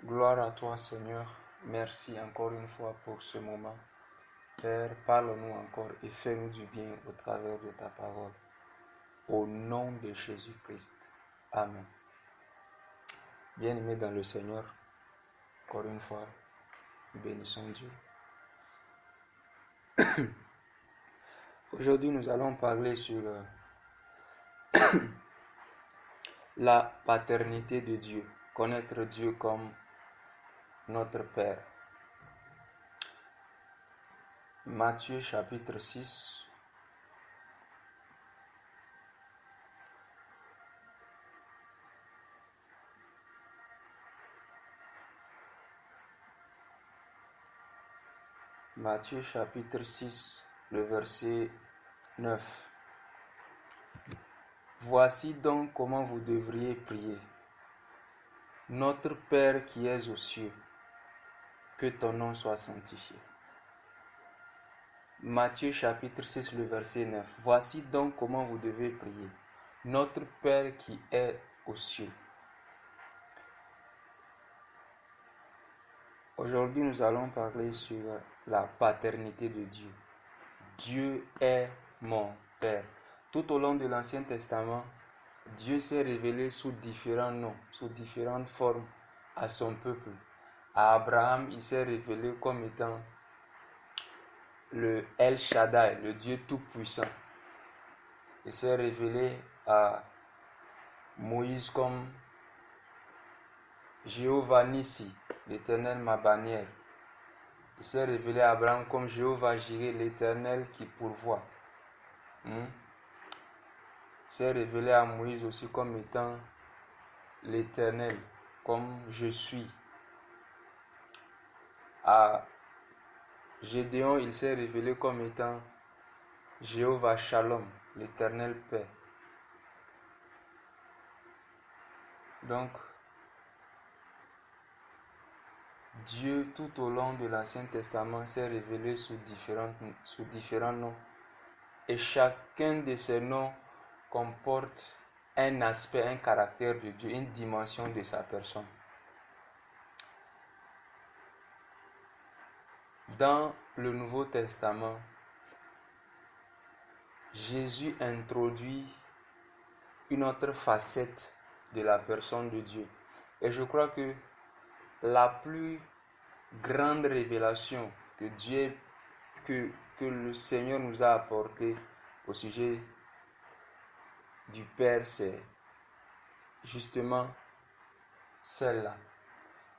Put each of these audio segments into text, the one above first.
Gloire à toi, Seigneur. Merci encore une fois pour ce moment. Père, parle-nous encore et fais-nous du bien au travers de ta parole. Au nom de Jésus-Christ. Amen. Bien-aimés dans le Seigneur, encore une fois, nous bénissons Dieu. Aujourd'hui, nous allons parler sur la paternité de Dieu. Connaître Dieu comme notre Père. Matthieu chapitre 6. Matthieu chapitre 6, le verset 9. Voici donc comment vous devriez prier. Notre Père qui es aux cieux, que ton nom soit sanctifié. Matthieu chapitre 6, le verset 9. Voici donc comment vous devez prier. Notre Père qui est aux cieux. Aujourd'hui, nous allons parler sur la paternité de Dieu. Dieu est mon Père. Tout au long de l'Ancien Testament, Dieu s'est révélé sous différents noms, sous différentes formes à son peuple. À Abraham, il s'est révélé comme étant le El Shaddai, le Dieu Tout-Puissant. Il s'est révélé à Moïse comme Jéhovah Nissi, l'Éternel ma bannière. Il s'est révélé à Abraham comme Jéhovah Jireh, l'Éternel qui pourvoit. Il s'est révélé à Moïse aussi comme étant l'Éternel, comme je suis. À Gédéon, il s'est révélé comme étant Jéhovah Shalom, l'Éternel paix. Donc, Dieu, tout au long de l'Ancien Testament, s'est révélé sous différents noms. Et chacun de ces noms comporte un aspect, un caractère de Dieu, une dimension de sa personne. Dans le Nouveau Testament, Jésus introduit une autre facette de la personne de Dieu. Et je crois que la plus grande révélation que Dieu, que le Seigneur nous a apportée au sujet du Père, c'est justement celle-là,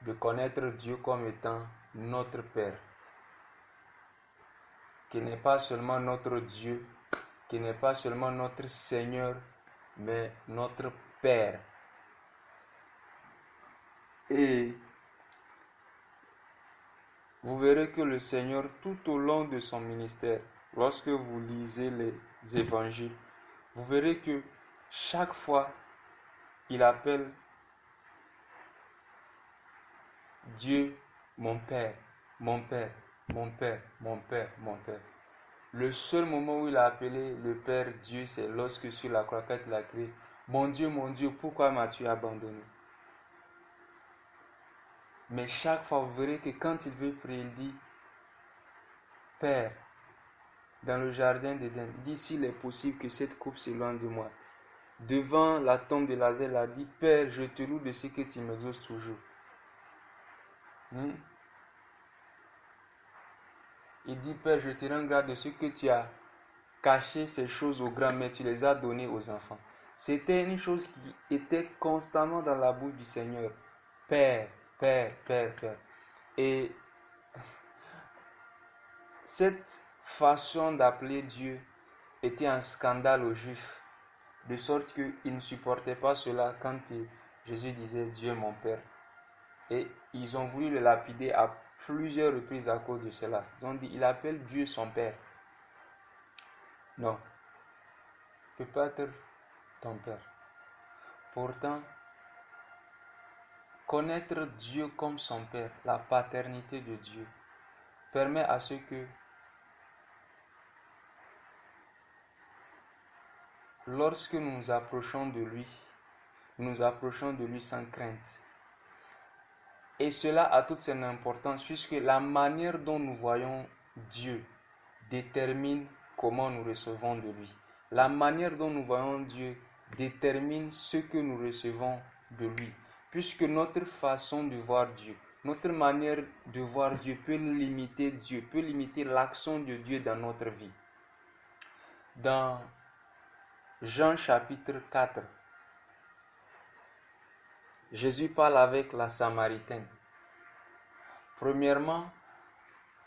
de connaître Dieu comme étant notre Père, qui n'est pas seulement notre Dieu, qui n'est pas seulement notre Seigneur, mais notre Père. Et vous verrez que le Seigneur, tout au long de son ministère, lorsque vous lisez les évangiles, vous verrez que chaque fois, il appelle Dieu mon Père, mon Père, mon Père, mon Père, mon Père. Le seul moment où il a appelé le Père Dieu, c'est lorsque sur la croix, quand il a crié, mon Dieu, pourquoi m'as-tu abandonné? Mais chaque fois, vous verrez que quand il veut prier, il dit, Père, dans le jardin d'Éden, il dit, s'il est possible que cette coupe s'éloigne de moi. Devant la tombe de Lazare, il a dit, Père, je te loue de ce que tu m'exauces toujours. Il dit, Père, je te rends grâce de ce que tu as caché ces choses aux grands, mais tu les as données aux enfants. C'était une chose qui était constamment dans la bouche du Seigneur. Père, Père, Père, Père. Et cette façon d'appeler Dieu était un scandale aux Juifs, de sorte qu'ils ne supportaient pas cela quand Jésus disait Dieu mon Père. Et ils ont voulu le lapider à plusieurs reprises à cause de cela. Ils ont dit, il appelle Dieu son Père. Non, il ne peut pas être ton Père. Pourtant, connaître Dieu comme son Père, la paternité de Dieu, permet à ce que lorsque nous nous approchons de lui sans crainte. Et cela a toute son importance puisque la manière dont nous voyons Dieu détermine comment nous recevons de lui. La manière dont nous voyons Dieu détermine ce que nous recevons de lui. Puisque notre façon de voir Dieu, notre manière de voir Dieu peut limiter Dieu, peut limiter l'action de Dieu dans notre vie. Dans Jean chapitre 4, Jésus parle avec la Samaritaine. Premièrement,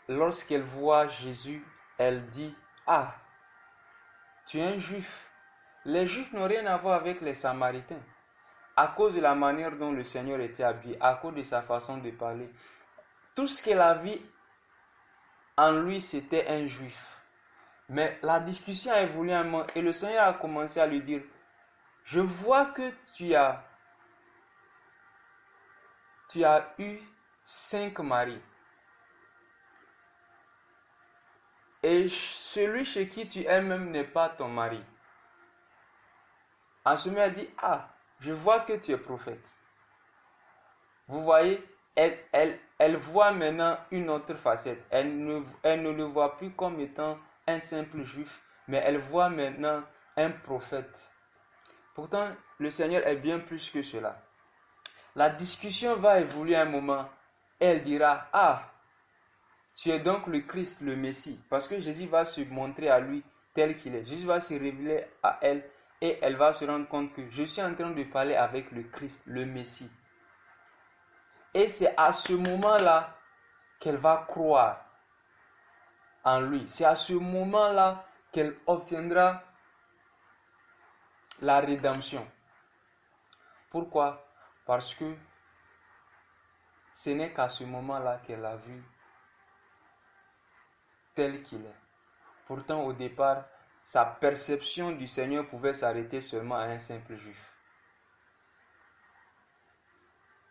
lorsqu'elle voit Jésus, elle dit « Ah, tu es un juif. » Les juifs n'ont rien à voir avec les Samaritains. À cause de la manière dont le Seigneur était habillé, à cause de sa façon de parler, tout ce qu'elle a vu en lui, c'était un juif. Mais la discussion a évolué un moment et le Seigneur a commencé à lui dire « Je vois que tu as eu 5 maris. Et celui chez qui tu es même n'est pas ton mari. » En ce moment, elle dit, « Ah, je vois que tu es prophète. » Vous voyez, elle voit maintenant une autre facette. Elle ne le voit plus comme étant un simple juif, mais elle voit maintenant un prophète. Pourtant, le Seigneur est bien plus que cela. La discussion va évoluer un moment. Elle dira, « Ah, tu es donc le Christ, le Messie. » Parce que Jésus va se montrer à lui tel qu'il est. Jésus va se révéler à elle et elle va se rendre compte que je suis en train de parler avec le Christ, le Messie. Et c'est à ce moment-là qu'elle va croire en lui. C'est à ce moment-là qu'elle obtiendra la rédemption. Pourquoi? Parce que ce n'est qu'à ce moment-là qu'elle a vu tel qu'il est. Pourtant, au départ, sa perception du Seigneur pouvait s'arrêter seulement à un simple juif.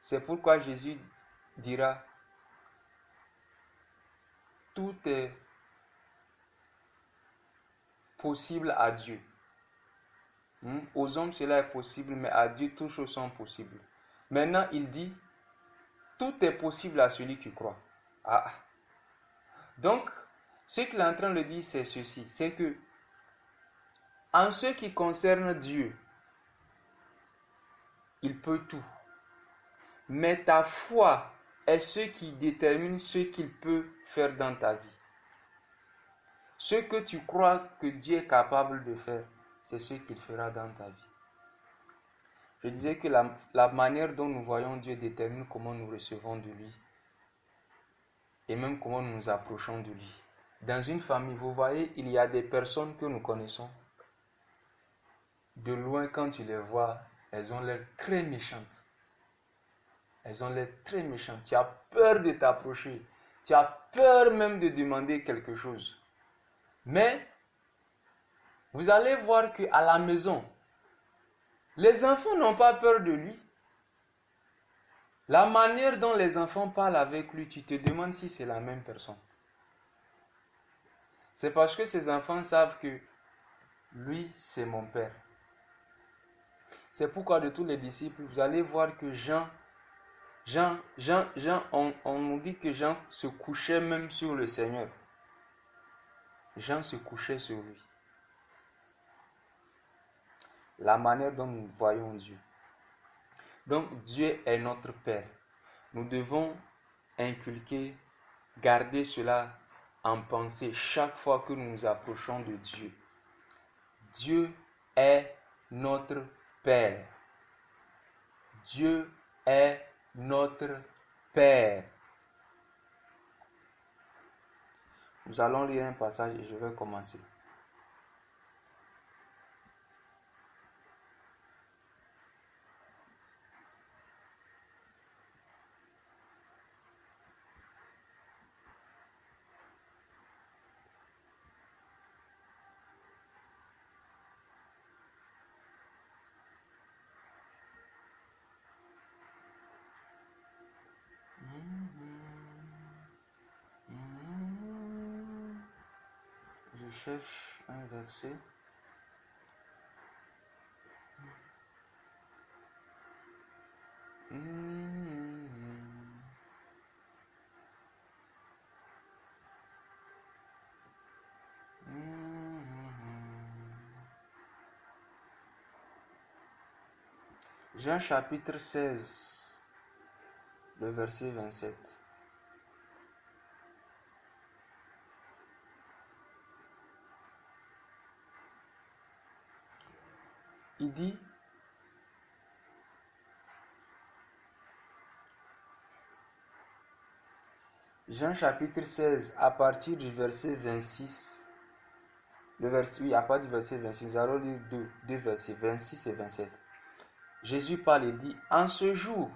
C'est pourquoi Jésus dira, tout est possible à Dieu. Aux hommes, cela est possible, mais à Dieu, toutes choses sont possibles. Maintenant, il dit, tout est possible à celui qui croit. Ah. Donc, ce qu'il est en train de dire, c'est ceci, c'est que, en ce qui concerne Dieu, il peut tout. Mais ta foi est ce qui détermine ce qu'il peut faire dans ta vie. Ce que tu crois que Dieu est capable de faire, c'est ce qu'il fera dans ta vie. Je disais que la manière dont nous voyons Dieu détermine comment nous recevons de lui et même comment nous nous approchons de lui. Dans une famille, vous voyez, il y a des personnes que nous connaissons. De loin, quand tu les vois, elles ont l'air très méchantes. Elles ont l'air très méchantes. Tu as peur de t'approcher. Tu as peur même de demander quelque chose. Mais, vous allez voir qu'à la maison, les enfants n'ont pas peur de lui. La manière dont les enfants parlent avec lui, tu te demandes si c'est la même personne. C'est parce que ces enfants savent que lui, c'est mon père. C'est pourquoi de tous les disciples, vous allez voir que Jean, on nous dit que Jean se couchait même sur le Seigneur. Jean se couchait sur lui. La manière dont nous voyons Dieu. Donc Dieu est notre Père. Nous devons inculquer, garder cela en pensée chaque fois que nous nous approchons de Dieu. Dieu est notre Père. Dieu est notre Père. Nous allons lire un passage et je vais commencer. Je cherche un verset. Jean chapitre 16, le verset 27. Il dit, Jean chapitre 16, à partir du verset 26, à partir du verset 26, nous allons lire deux versets, 26 et 27. Jésus parle et dit, en ce jour,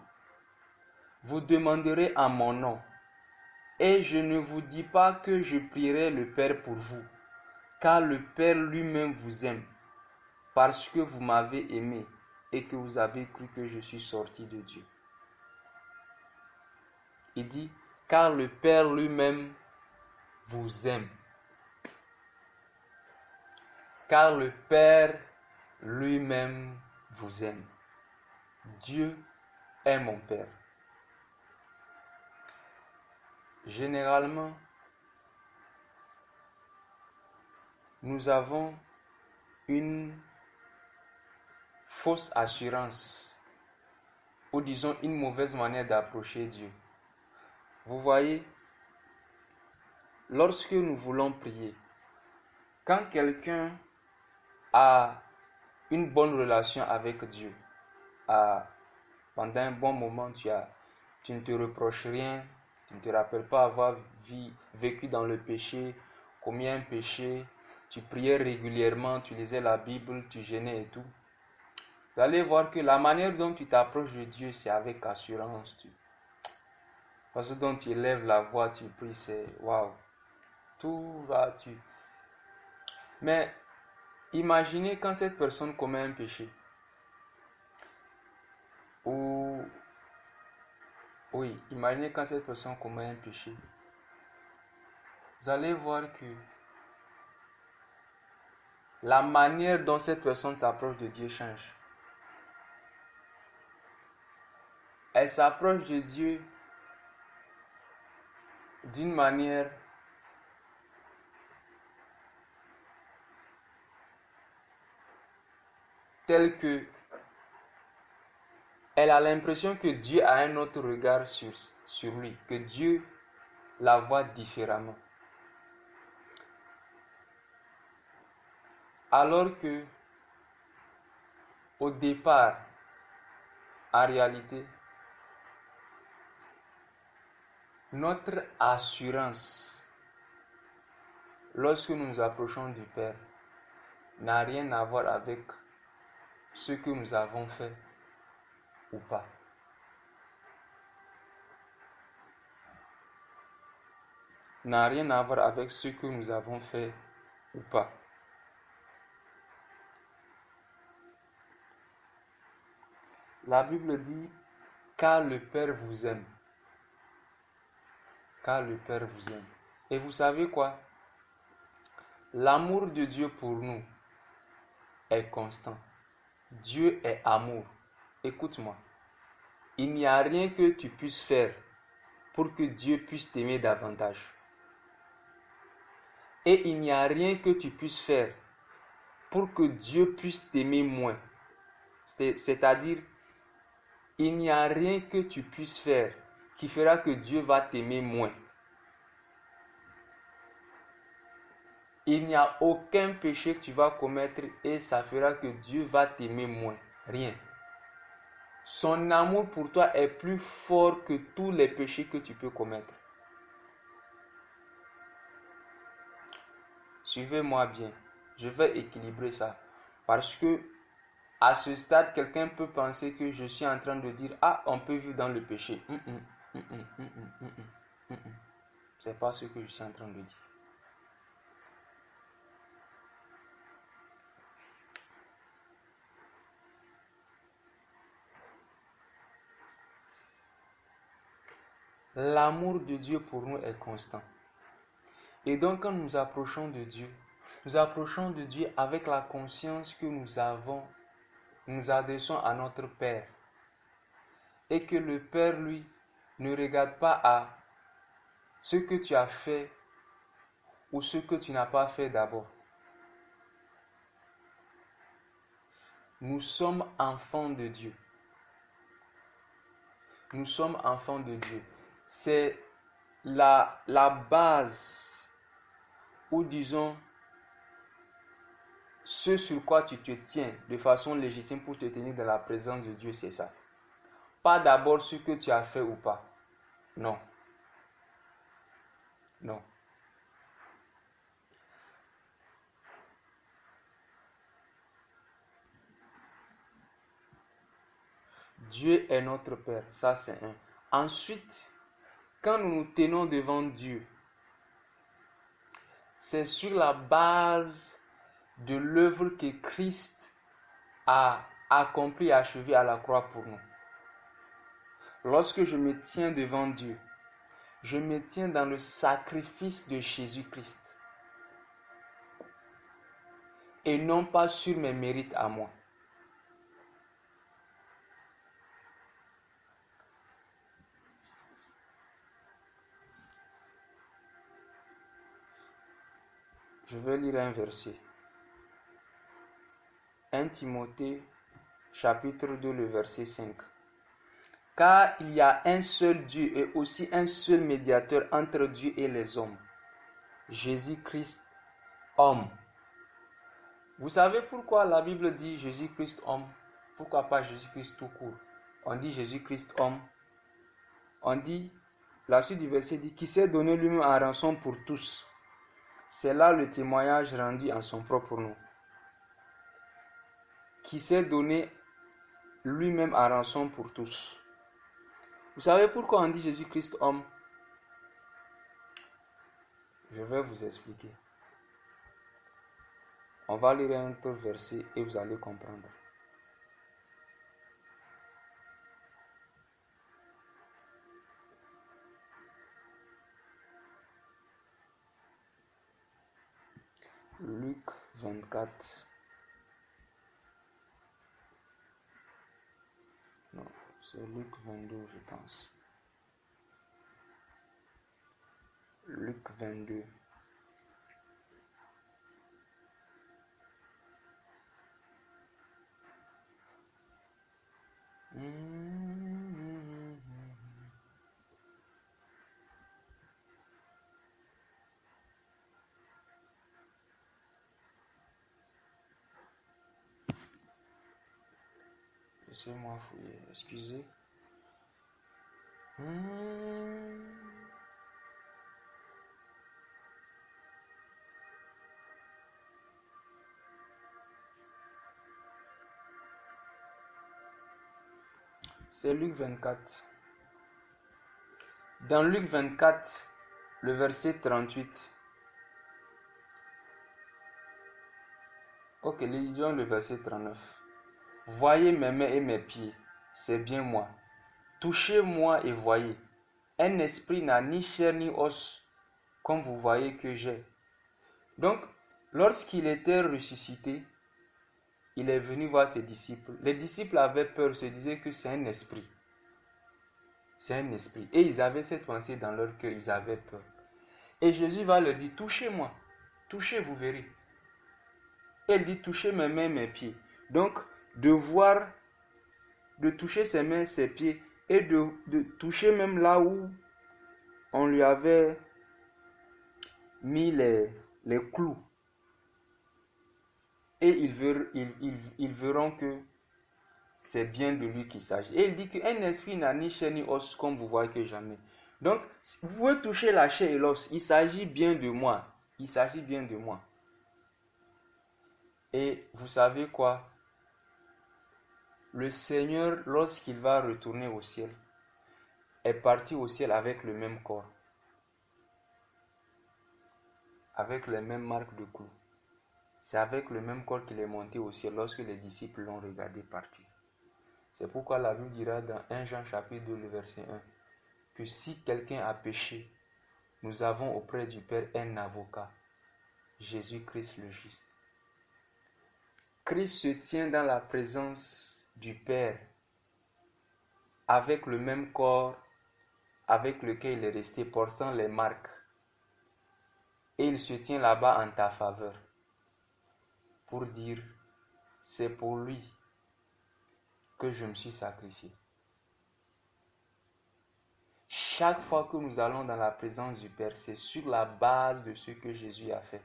vous demanderez en mon nom, et je ne vous dis pas que je prierai le Père pour vous, car le Père lui-même vous aime, parce que vous m'avez aimé et que vous avez cru que je suis sorti de Dieu. Il dit, car le Père lui-même vous aime. Car le Père lui-même vous aime. Dieu est mon Père. Généralement, nous avons une fausse assurance, ou disons une mauvaise manière d'approcher Dieu. Vous voyez, lorsque nous voulons prier, quand quelqu'un a une bonne relation avec Dieu, pendant un bon moment, tu ne te reproches rien, tu ne te rappelles pas avoir vécu dans le péché, commis un péché, tu priais régulièrement, tu lisais la Bible, tu jeûnais et tout. Vous allez voir que la manière dont tu t'approches de Dieu, c'est avec assurance. La façon dont tu élèves la voix, tu pries, c'est waouh. Tout va, Mais imaginez quand cette personne commet un péché. Imaginez quand cette personne commet un péché. Vous allez voir que la manière dont cette personne s'approche de Dieu change. Elle s'approche de Dieu d'une manière telle que elle a l'impression que Dieu a un autre regard sur lui, que Dieu la voit différemment. Alors que, au départ, en réalité, notre assurance, lorsque nous nous approchons du Père, n'a rien à voir avec ce que nous avons fait ou pas. N'a rien à voir avec ce que nous avons fait ou pas. La Bible dit, car le Père vous aime. Car le Père vous aime. Et vous savez quoi? L'amour de Dieu pour nous est constant. Dieu est amour. Écoute-moi. Il n'y a rien que tu puisses faire pour que Dieu puisse t'aimer davantage. Et il n'y a rien que tu puisses faire pour que Dieu puisse t'aimer moins. C'est-à-dire, il n'y a rien que tu puisses faire qui fera que Dieu va t'aimer moins. Il n'y a aucun péché que tu vas commettre et ça fera que Dieu va t'aimer moins. Rien. Son amour pour toi est plus fort que tous les péchés que tu peux commettre. Suivez-moi bien. Je vais équilibrer ça. Parce que à ce stade, quelqu'un peut penser que je suis en train de dire, ah, on peut vivre dans le péché. C'est pas ce que je suis en train de dire. L'amour de Dieu pour nous est constant. Et donc quand nous approchons de Dieu avec la conscience que nous adressons à notre Père. Et que le Père, lui, ne regarde pas à ce que tu as fait ou ce que tu n'as pas fait d'abord. Nous sommes enfants de Dieu. Nous sommes enfants de Dieu. C'est la base, ou disons, ce sur quoi tu te tiens de façon légitime pour te tenir dans la présence de Dieu, c'est ça. Pas d'abord ce que tu as fait ou pas. Non. Non. Dieu est notre Père, ça c'est un. Ensuite, quand nous nous tenons devant Dieu, c'est sur la base de l'œuvre que Christ a accomplie et achevée à la croix pour nous. Lorsque je me tiens devant Dieu, je me tiens dans le sacrifice de Jésus-Christ et non pas sur mes mérites à moi. Je vais lire un verset. 1 Timothée, chapitre 2, le verset 5. Car il y a un seul Dieu et aussi un seul médiateur entre Dieu et les hommes, Jésus-Christ, homme. Vous savez pourquoi la Bible dit Jésus-Christ, homme? Pourquoi pas Jésus-Christ tout court? On dit Jésus-Christ, homme. On dit, la suite du verset dit, qui s'est donné lui-même en rançon pour tous. C'est là le témoignage rendu en son propre nom. Qui s'est donné lui-même en rançon pour tous. Vous savez pourquoi on dit Jésus-Christ homme? Je vais vous expliquer. On va lire un autre verset et vous allez comprendre. Luc 24. Non, c'est Luc 22, je pense. Luc 22. Laissez-moi fouiller, excusez. C'est Luc 24. Dans Luc 24, le verset 38. Ok, lisons le verset 39. Voyez mes mains et mes pieds, c'est bien moi. Touchez-moi et voyez. Un esprit n'a ni chair ni os, comme vous voyez que j'ai. Donc, lorsqu'il était ressuscité, il est venu voir ses disciples. Les disciples avaient peur, se disaient que c'est un esprit. C'est un esprit. Et ils avaient cette pensée dans leur cœur, ils avaient peur. Et Jésus va leur dire, touchez-moi. Touchez, vous verrez. Et il dit, touchez mes mains, mes pieds. Donc, de toucher ses mains, ses pieds, et de toucher même là où on lui avait mis les clous. Et ils verront que c'est bien de lui qu'il s'agit. Et il dit qu'un esprit n'a ni chair ni os, comme vous voyez que jamais. Donc, vous pouvez toucher la chair et l'os. Il s'agit bien de moi. Il s'agit bien de moi. Et vous savez quoi? Le Seigneur, lorsqu'il va retourner au ciel, est parti au ciel avec le même corps. Avec les mêmes marques de clous. C'est avec le même corps qu'il est monté au ciel lorsque les disciples l'ont regardé partir. C'est pourquoi la Bible dira dans 1 Jean chapitre 2, le verset 1, que si quelqu'un a péché, nous avons auprès du Père un avocat, Jésus-Christ le juste. Christ se tient dans la présence du Père avec le même corps avec lequel il est resté portant les marques. Et il se tient là-bas en ta faveur pour dire, c'est pour lui que je me suis sacrifié. Chaque fois que nous allons dans la présence du Père, c'est sur la base de ce que Jésus a fait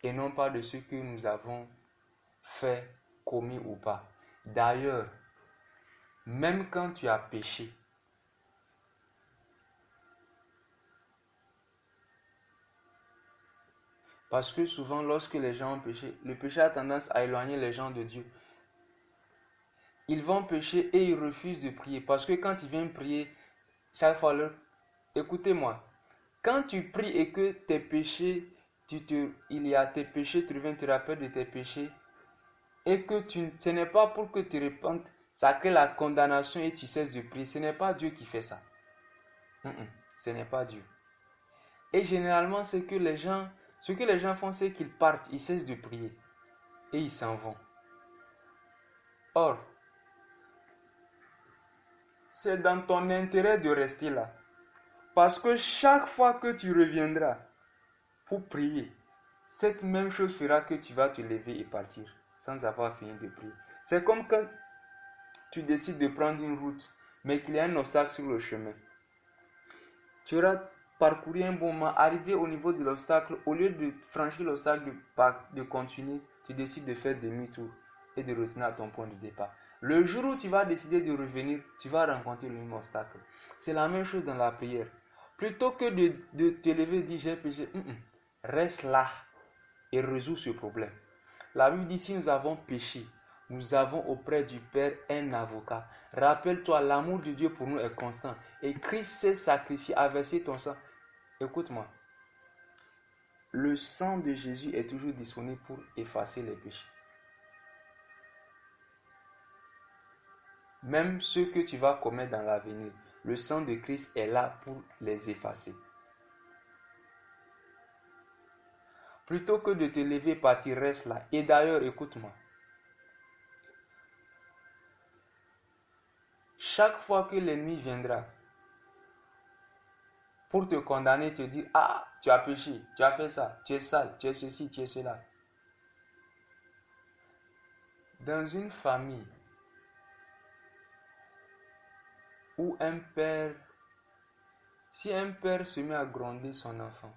et non pas de ce que nous avons fait, commis ou pas. D'ailleurs, même quand tu as péché, parce que souvent lorsque les gens ont péché, le péché a tendance à éloigner les gens de Dieu. Ils vont pécher et ils refusent de prier parce que quand ils viennent prier, chaque fois écoutez-moi, quand tu pries et que tes péchés, il y a tes péchés, tu reviens te rappelles de tes péchés et que ce n'est pas pour que tu repentes, ça crée la condamnation et tu cesses de prier. Ce n'est pas Dieu qui fait ça. Ce n'est pas Dieu. Et généralement, ce que les gens font, c'est qu'ils partent, ils cessent de prier et ils s'en vont. Or, c'est dans ton intérêt de rester là. Parce que chaque fois que tu reviendras pour prier, cette même chose fera que tu vas te lever et partir sans avoir fini de prier. C'est comme quand tu décides de prendre une route, mais qu'il y a un obstacle sur le chemin. Tu auras parcouru un bon moment, arrivé au niveau de l'obstacle, au lieu de franchir l'obstacle, de continuer, tu décides de faire demi-tour et de retourner à ton point de départ. Le jour où tu vas décider de revenir, tu vas rencontrer le même obstacle. C'est la même chose dans la prière. Plutôt que de te lever et dire j'ai péché, reste là et résous ce problème. La Bible dit si nous avons péché, nous avons auprès du Père un avocat. Rappelle-toi, l'amour de Dieu pour nous est constant. Et Christ s'est sacrifié, a versé ton sang. Écoute-moi. Le sang de Jésus est toujours disponible pour effacer les péchés. Même ceux que tu vas commettre dans l'avenir, le sang de Christ est là pour les effacer. Plutôt que de te lever et partir, reste là. Et d'ailleurs, écoute-moi. Chaque fois que l'ennemi viendra pour te condamner, te dire, ah, tu as péché, tu as fait ça, tu es sale, tu es ceci, tu es cela. Dans une famille où si un père se met à gronder son enfant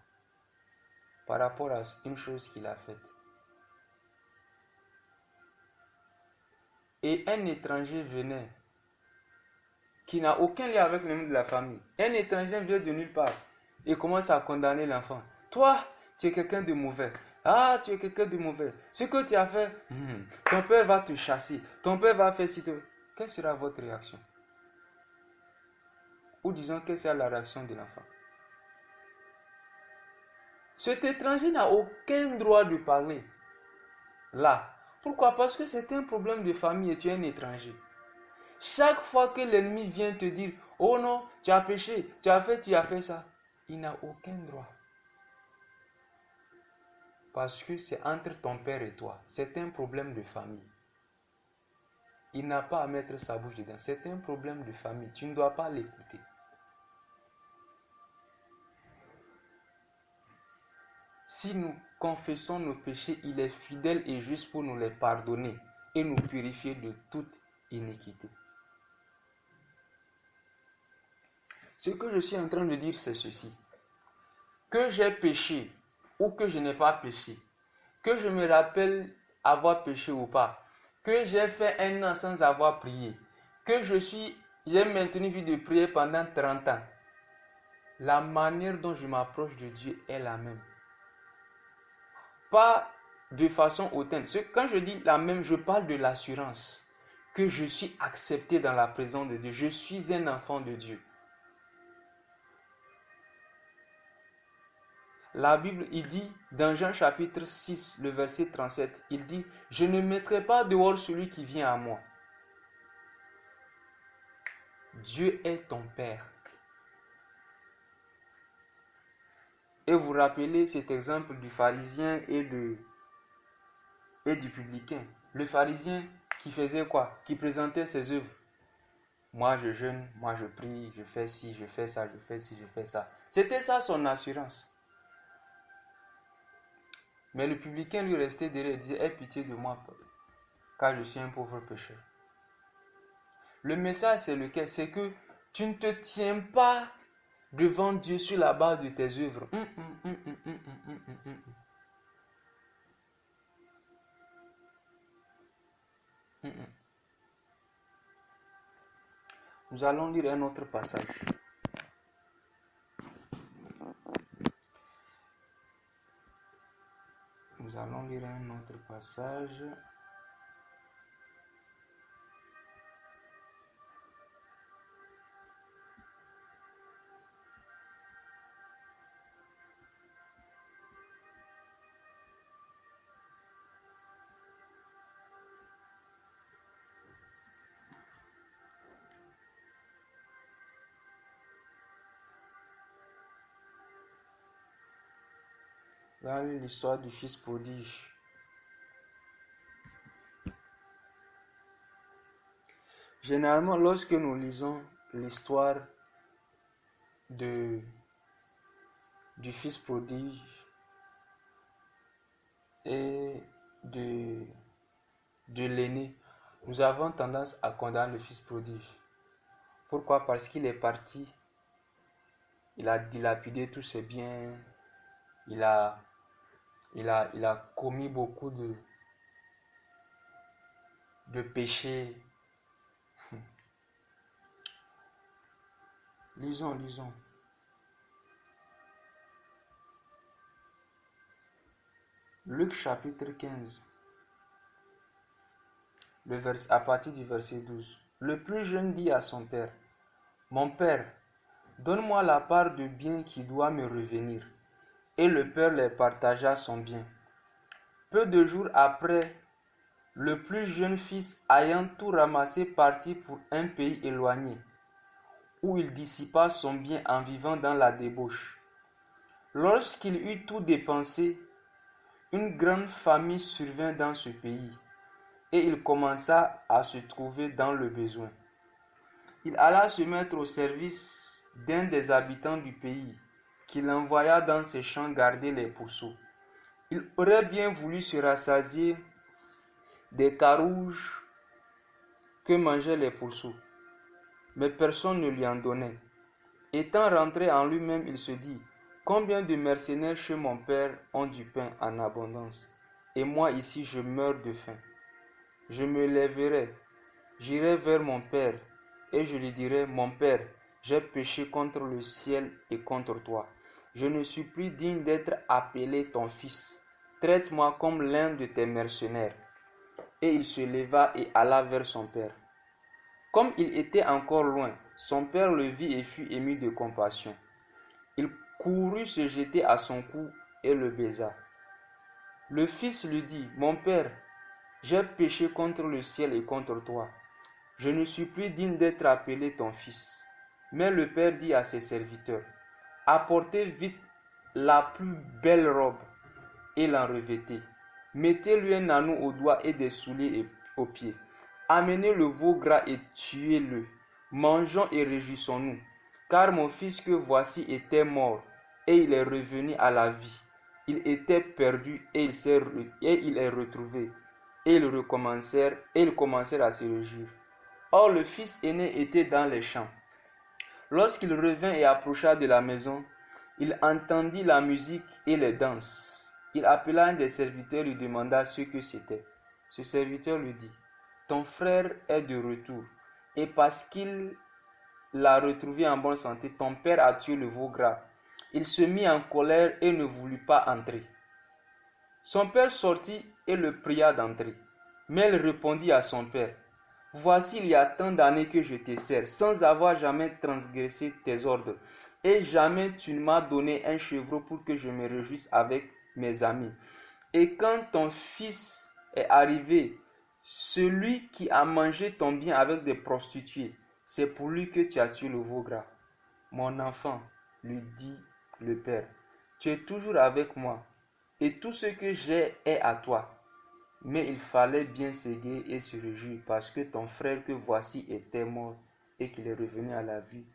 par rapport à une chose qu'il a faite, et un étranger venait, qui n'a aucun lien avec le membres de la famille, un étranger vient de nulle part et commence à condamner l'enfant. Toi, tu es quelqu'un de mauvais. Ah, tu es quelqu'un de mauvais. Ce que tu as fait, ton père va te chasser. Ton père va faire ci. Quelle sera votre réaction? Ou disons, quelle sera la réaction de l'enfant? Cet étranger n'a aucun droit de parler. Là. Pourquoi? Parce que c'est un problème de famille et tu es un étranger. Chaque fois que l'ennemi vient te dire, oh non, tu as péché, tu as fait ça, il n'a aucun droit. Parce que c'est entre ton père et toi. C'est un problème de famille. Il n'a pas à mettre sa bouche dedans. C'est un problème de famille. Tu ne dois pas l'écouter. Si nous confessons nos péchés, il est fidèle et juste pour nous les pardonner et nous purifier de toute iniquité. Ce que je suis en train de dire, c'est ceci. Que j'ai péché ou que je n'ai pas péché, que je me rappelle avoir péché ou pas, que j'ai fait un an sans avoir prié, que j'ai maintenu vie de prière pendant 30 ans, la manière dont je m'approche de Dieu est la même. Pas de façon hautaine. Quand je dis la même, je parle de l'assurance que je suis accepté dans la présence de Dieu. Je suis un enfant de Dieu. La Bible, il dit, dans Jean chapitre 6, le verset 37, il dit, « Je ne mettrai pas dehors celui qui vient à moi. » Dieu est ton Père. Et vous rappelez cet exemple du pharisien et du publicain. Le pharisien qui faisait quoi? Qui présentait ses œuvres. Moi je jeûne, moi je prie, je fais ci, je fais ça, je fais ci, je fais ça. C'était ça son assurance. Mais le publicain lui restait derrière et disait, aie pitié de moi, car je suis un pauvre pécheur. Le message c'est lequel? C'est que Tu ne te tiens pas devant Dieu sur la base de tes œuvres. Nous allons lire un autre passage. Nous allons lire un autre passage. Nous allons lire l'histoire du fils prodige. Généralement, lorsque nous lisons l'histoire du fils prodige et de l'aîné, nous avons tendance à condamner le fils prodige. Pourquoi? Parce qu'il est parti, il a dilapidé tous ses biens, il a commis beaucoup de péchés. Lisons. Luc chapitre 15, à partir du verset 12. Le plus jeune dit à son père, « Mon père, donne-moi la part de bien qui doit me revenir. » Et le père les partagea son bien. Peu de jours après, le plus jeune fils, ayant tout ramassé, partit pour un pays éloigné, où il dissipa son bien en vivant dans la débauche. Lorsqu'il eut tout dépensé, une grande famine survint dans ce pays, et il commença à se trouver dans le besoin. Il alla se mettre au service d'un des habitants du pays, qu'il envoya dans ses champs garder les pourceaux. Il aurait bien voulu se rassasier des carouges que mangeaient les pourceaux, mais personne ne lui en donnait. Étant rentré en lui-même, il se dit, « Combien de mercenaires chez mon père ont du pain en abondance, et moi ici je meurs de faim. Je me lèverai, j'irai vers mon père, et je lui dirai, mon père, j'ai péché contre le ciel et contre toi. Je ne suis plus digne d'être appelé ton fils. Traite-moi comme l'un de tes mercenaires. » Et il se leva et alla vers son père. Comme il était encore loin, son père le vit et fut ému de compassion. Il courut se jeter à son cou et le baisa. Le fils lui dit, « Mon père, j'ai péché contre le ciel et contre toi. Je ne suis plus digne d'être appelé ton fils. » Mais le père dit à ses serviteurs, « Apportez vite la plus belle robe et l'en revêtez. Mettez-lui un anneau au doigt et des souliers aux pieds. Amenez le veau gras et tuez-le. Mangeons et réjouissons-nous. Car mon fils que voici était mort, et il est revenu à la vie. Il était perdu, et il est retrouvé. Et ils commencèrent à se réjouir. Or le fils aîné était dans les champs. Lorsqu'il revint et approcha de la maison, il entendit la musique et les danses. Il appela un des serviteurs et lui demanda ce que c'était. Ce serviteur lui dit, « Ton frère est de retour, et parce qu'il l'a retrouvé en bonne santé, ton père a tué le veau gras. » Il se mit en colère et ne voulut pas entrer. Son père sortit et le pria d'entrer. Mais il répondit à son père, « Voici il y a tant d'années que je te sers, sans avoir jamais transgressé tes ordres, et jamais tu ne m'as donné un chevreau pour que je me réjouisse avec mes amis. Et quand ton fils est arrivé, celui qui a mangé ton bien avec des prostituées, c'est pour lui que tu as tué le veau gras. » « Mon enfant, lui dit le père, tu es toujours avec moi, et tout ce que j'ai est à toi. Mais il fallait bien s'égayer et se réjouir, parce que ton frère que voici était mort et qu'il est revenu à la vie,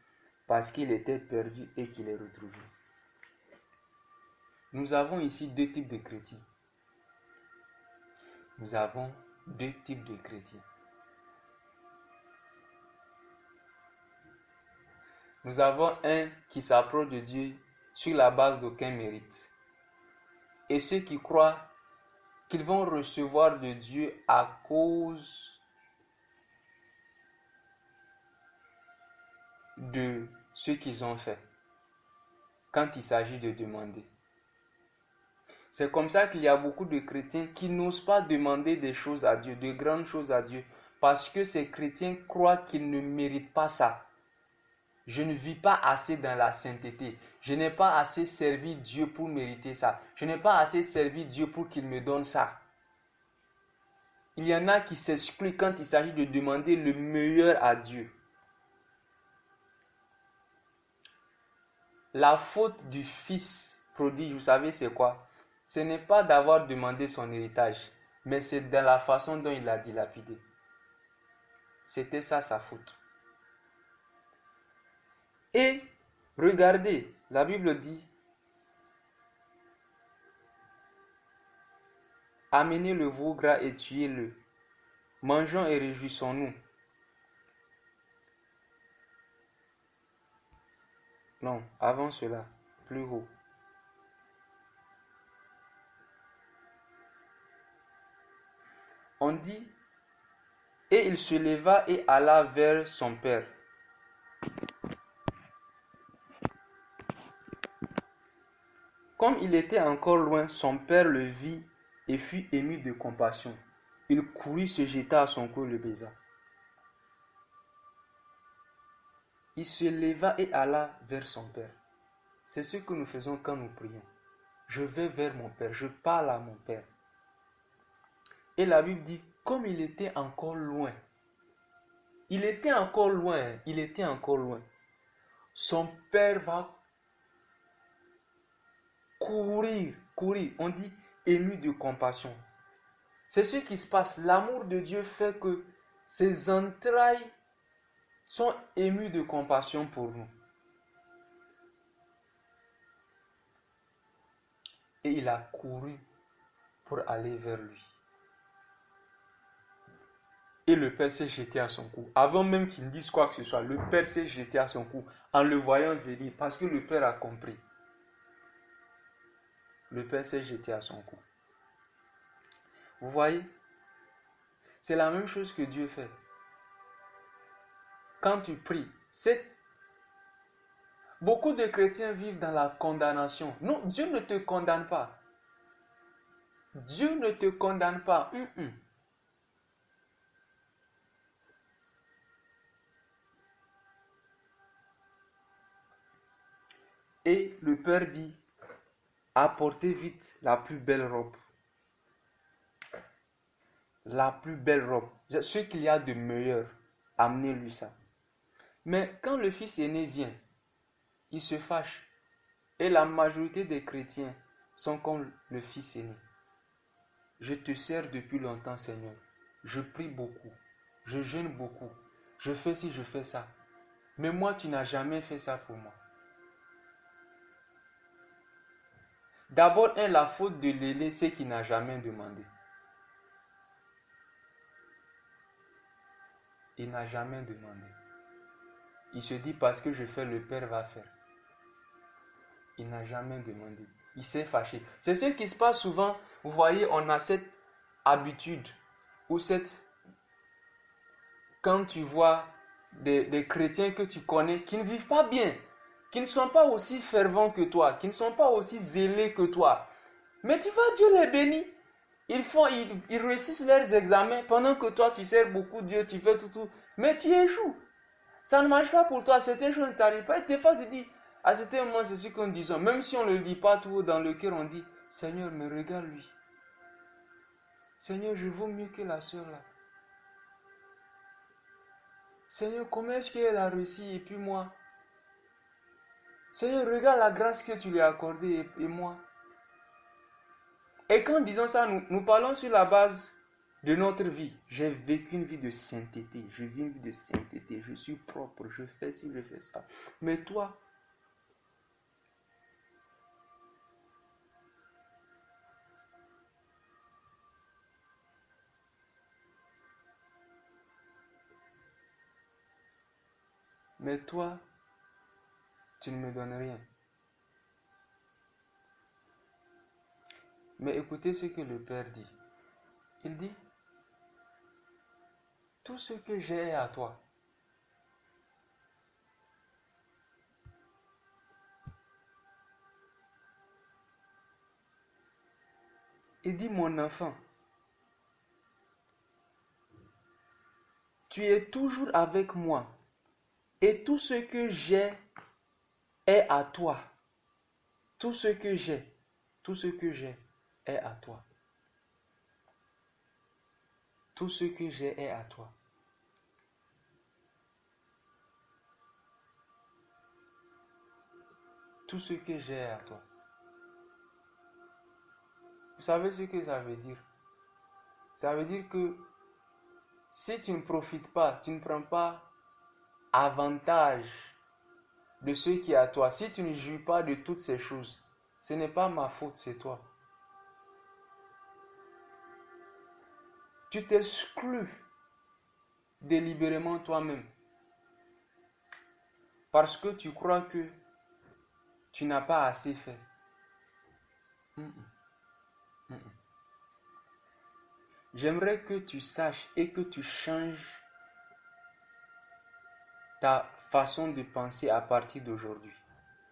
parce qu'il était perdu et qu'il est retrouvé. » Nous avons ici deux types de chrétiens. Nous avons deux types de chrétiens. Nous avons un qui s'approche de Dieu sur la base d'aucun mérite. Et ceux qui croient qu'ils vont recevoir de Dieu à cause de ce qu'ils ont fait, quand il s'agit de demander. C'est comme ça qu'il y a beaucoup de chrétiens qui n'osent pas demander des choses à Dieu, de grandes choses à Dieu, parce que ces chrétiens croient qu'ils ne méritent pas ça. Je ne vis pas assez dans la sainteté. Je n'ai pas assez servi Dieu pour mériter ça. Je n'ai pas assez servi Dieu pour qu'il me donne ça. Il y en a qui s'excluent quand il s'agit de demander le meilleur à Dieu. La faute du fils prodigue, vous savez c'est quoi? Ce n'est pas d'avoir demandé son héritage, mais c'est dans la façon dont il l'a dilapidé. C'était ça sa faute. Et regardez, la Bible dit, amenez le veau gras et tuez-le. Mangeons et réjouissons-nous. Non, avant cela, plus haut. On dit, et il se leva et alla vers son père. Comme il était encore loin, son père le vit et fut ému de compassion. Il courut, se jeta à son cou et le baisa. Il se leva et alla vers son père. C'est ce que nous faisons quand nous prions. Je vais vers mon père, je parle à mon père. Et la Bible dit, comme il était encore loin, il était encore loin. Son père va courir, on dit ému de compassion. C'est ce qui se passe. L'amour de Dieu fait que ses entrailles sont émues de compassion pour nous. Et il a couru pour aller vers lui. Et le père s'est jeté à son cou. Avant même qu'il ne dise quoi que ce soit, le père s'est jeté à son cou en le voyant venir parce que le père a compris. Le père s'est jeté à son cou. Vous voyez, c'est la même chose que Dieu fait. Quand tu pries, beaucoup de chrétiens vivent dans la condamnation. Non, Dieu ne te condamne pas. Dieu ne te condamne pas. Et le père dit, apportez vite la plus belle robe. La plus belle robe. Ce qu'il y a de meilleur, amenez-lui ça. Mais quand le fils aîné vient, il se fâche. Et la majorité des chrétiens sont comme le fils aîné. Je te sers depuis longtemps, Seigneur. Je prie beaucoup. Je jeûne beaucoup. Je fais ci, je fais ça. Mais moi, tu n'as jamais fait ça pour moi. D'abord, la faute de l'aîné, c'est qu'il n'a jamais demandé. Il n'a jamais demandé. Il se dit parce que je fais, le Père va faire. Il n'a jamais demandé. Il s'est fâché. C'est ce qui se passe souvent. Vous voyez, on a cette habitude ou quand tu vois des chrétiens que tu connais qui ne vivent pas bien, qui ne sont pas aussi fervents que toi, qui ne sont pas aussi zélés que toi. Mais tu vois, Dieu les bénit. Ils réussissent leurs examens pendant que toi, tu sers beaucoup Dieu, tu fais tout. Mais tu échoues. Ça ne marche pas pour toi. Certaines choses ne t'arrivent pas. Et des fois, tu dis, à certains moments, c'est ce qu'on dit. Même si on ne le dit pas tout haut dans le cœur, on dit, Seigneur, me regarde lui. Seigneur, je vaux mieux que la soeur là. Seigneur, comment est-ce qu'elle a réussi et puis moi? Seigneur, regarde la grâce que tu lui as accordée et moi. Et quand disons ça, nous parlons sur la base de notre vie. J'ai vécu une vie de sainteté. Je vis une vie de sainteté. Je suis propre. Je fais ci, je fais ça. Mais toi, tu ne me donnes rien. Mais écoutez ce que le Père dit. Il dit, tout ce que j'ai est à toi. Il dit, mon enfant, tu es toujours avec moi et tout ce que j'ai est à toi. Tout ce que j'ai est à toi. Tout ce que j'ai est à toi. Tout ce que j'ai est à toi. Vous savez ce que ça veut dire? Ça veut dire que si tu ne profites pas, tu ne prends pas avantage de ce qui est à toi, si tu ne jouis pas de toutes ces choses, ce n'est pas ma faute, c'est toi. Tu t'exclus délibérément toi-même parce que tu crois que tu n'as pas assez fait. J'aimerais que tu saches et que tu changes ta façon de penser à partir d'aujourd'hui.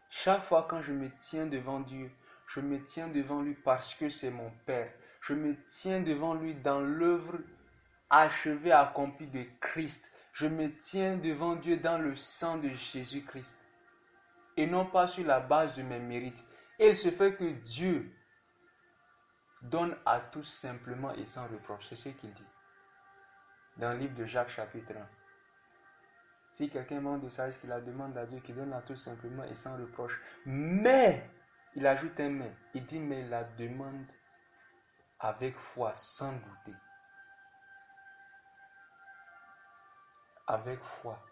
Chaque fois quand je me tiens devant Dieu, je me tiens devant lui parce que c'est mon Père. Je me tiens devant lui dans l'œuvre achevée, accomplie de Christ. Je me tiens devant Dieu dans le sang de Jésus-Christ. Et non pas sur la base de mes mérites. Et il se fait que Dieu donne à tous simplement et sans reproche. C'est ce qu'il dit dans le livre de Jacques chapitre 1. Si quelqu'un manque de sagesse, qu'il la demande à Dieu, qu'il donne à tous simplement et sans reproche. Mais, il ajoute un mais. Il dit, mais il la demande avec foi, sans douter. Avec foi.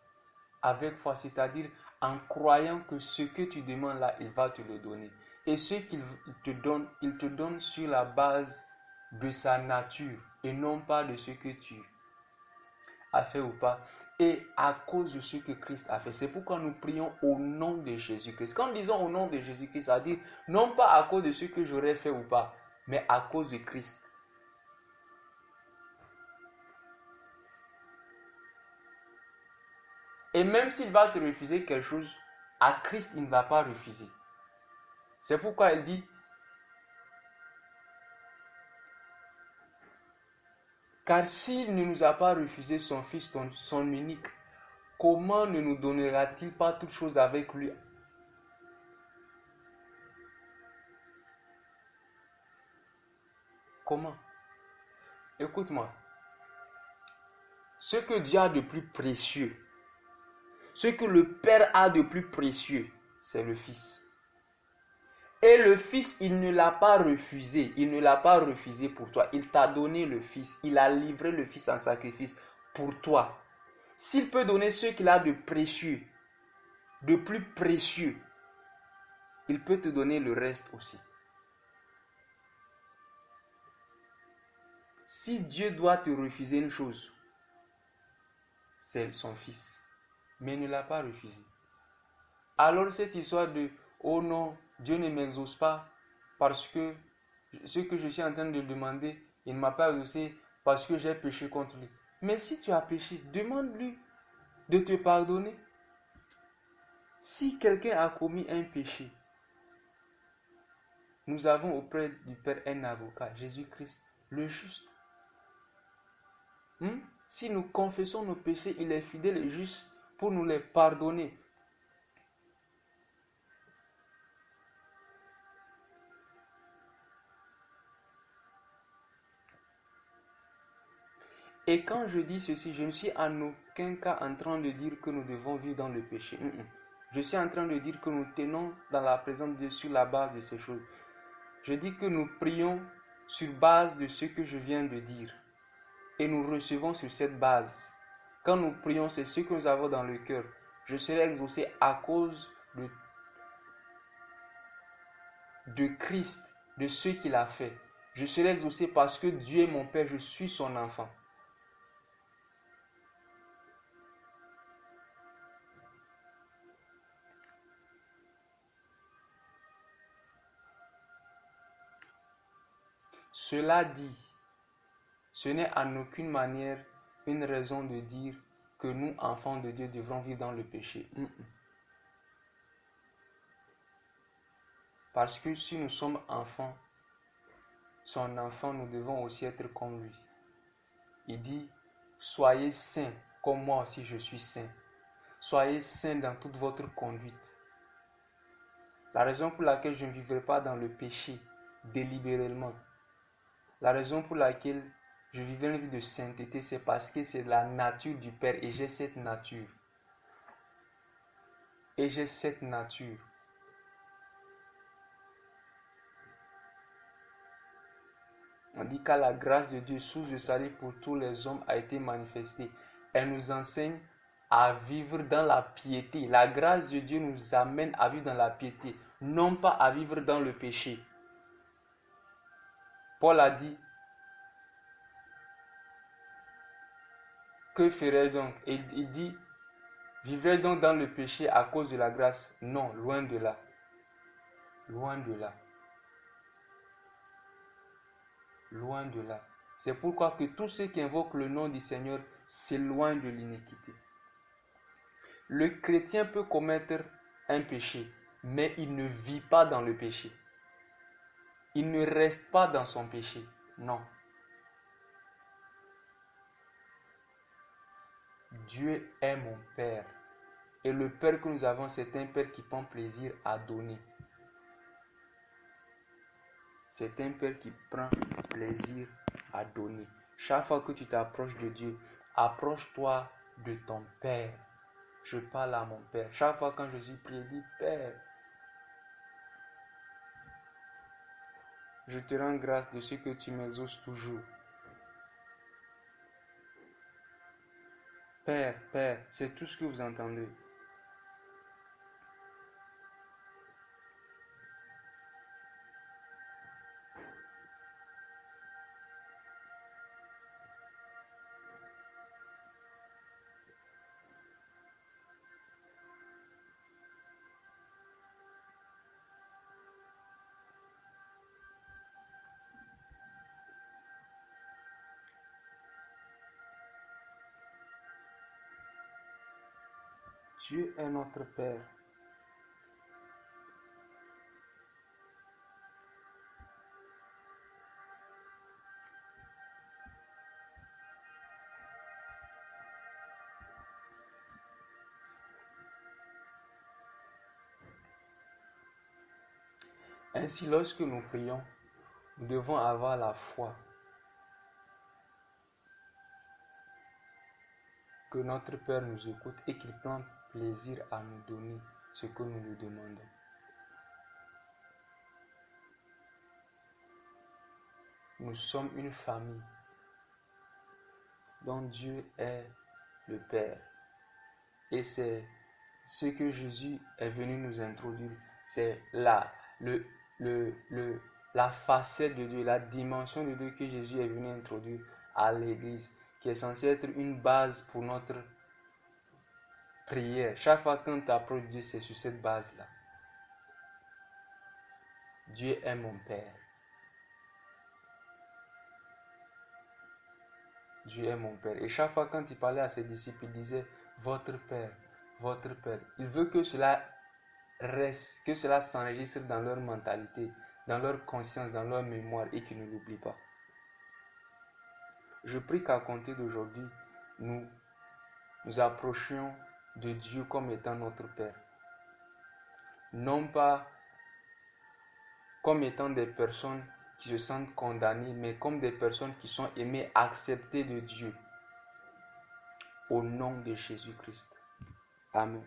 Avec foi, c'est-à-dire en croyant que ce que tu demandes là, il va te le donner. Et ce qu'il te donne sur la base de sa nature et non pas de ce que tu as fait ou pas. Et à cause de ce que Christ a fait. C'est pourquoi nous prions au nom de Jésus-Christ. Quand nous disons au nom de Jésus-Christ, ça veut dire non pas à cause de ce que j'aurais fait ou pas, mais à cause de Christ. Et même s'il va te refuser quelque chose, à Christ, il ne va pas refuser. C'est pourquoi il dit, car s'il ne nous a pas refusé son Fils, son unique, comment ne nous donnera-t-il pas toutes choses avec lui? Comment? Écoute-moi. Ce que Dieu a de plus précieux, ce que le Père a de plus précieux, c'est le Fils. Et le Fils, il ne l'a pas refusé. Il ne l'a pas refusé pour toi. Il t'a donné le Fils. Il a livré le Fils en sacrifice pour toi. S'il peut donner ce qu'il a de précieux, de plus précieux, il peut te donner le reste aussi. Si Dieu doit te refuser une chose, c'est son Fils. Mais il ne l'a pas refusé. Alors cette histoire de « Oh non, Dieu ne m'exauce pas parce que ce que je suis en train de demander, il ne m'a pas exaucé parce que j'ai péché contre lui. » Mais si tu as péché, demande-lui de te pardonner. Si quelqu'un a commis un péché, nous avons auprès du Père un avocat, Jésus-Christ, le juste. Si nous confessons nos péchés, il est fidèle et juste pour nous les pardonner. Et quand je dis ceci, je ne suis en aucun cas en train de dire que nous devons vivre dans le péché. Je suis en train de dire que nous tenons dans la présence de Dieu sur la base de ces choses. Je dis que nous prions sur base de ce que je viens de dire. Et nous recevons sur cette base. Quand nous prions, c'est ce que nous avons dans le cœur. Je serai exaucé à cause de Christ, de ce qu'il a fait. Je serai exaucé parce que Dieu est mon Père, je suis son enfant. Cela dit, ce n'est en aucune manière une raison de dire que nous, enfants de Dieu, devrons vivre dans le péché. Parce que si nous sommes enfants, son enfant, nous devons aussi être comme lui. Il dit, soyez saints comme moi aussi je suis saint. Soyez saints dans toute votre conduite. La raison pour laquelle je ne vivrai pas dans le péché délibérément, la raison pour laquelle je vivrai une vie de sainteté, c'est parce que c'est la nature du Père et j'ai cette nature. Et j'ai cette nature. On dit qu'à la grâce de Dieu, source de salut pour tous les hommes, a été manifestée. Elle nous enseigne à vivre dans la piété. La grâce de Dieu nous amène à vivre dans la piété, non pas à vivre dans le péché. Paul a dit, que ferais-je donc? Et il dit, vivrais donc dans le péché à cause de la grâce? Non, loin de là. Loin de là. Loin de là. C'est pourquoi que tous ceux qui invoquent le nom du Seigneur s'éloignent de l'iniquité. Le chrétien peut commettre un péché, mais il ne vit pas dans le péché. Il ne reste pas dans son péché. Non. Dieu est mon Père. Et le Père que nous avons, c'est un Père qui prend plaisir à donner. C'est un Père qui prend plaisir à donner. Chaque fois que tu t'approches de Dieu, approche-toi de ton Père. Je parle à mon Père. Chaque fois quand je suis prié, dis Père, je te rends grâce de ce que tu m'exauces toujours. Père, Père, c'est tout ce que vous entendez. Dieu est notre Père. Ainsi, lorsque nous prions, nous devons avoir la foi que notre Père nous écoute et qu'il prend plaisir à nous donner ce que nous lui demandons. Nous sommes une famille dont Dieu est le Père. Et c'est ce que Jésus est venu nous introduire. C'est la facette de Dieu, la dimension de Dieu que Jésus est venu introduire à l'Église, qui est censée être une base pour notre prière. Chaque fois qu'on t'approche de Dieu, c'est sur cette base-là. Dieu est mon Père. Dieu est mon Père. Et chaque fois quand il parlait à ses disciples, il disait votre Père, votre Père. Il veut que cela reste, que cela s'enregistre dans leur mentalité, dans leur conscience, dans leur mémoire et qu'ils ne l'oublient pas. Je prie qu'à compter d'aujourd'hui, nous approchions de Dieu comme étant notre Père. Non pas comme étant des personnes qui se sentent condamnées, mais comme des personnes qui sont aimées, acceptées de Dieu. Au nom de Jésus-Christ. Amen.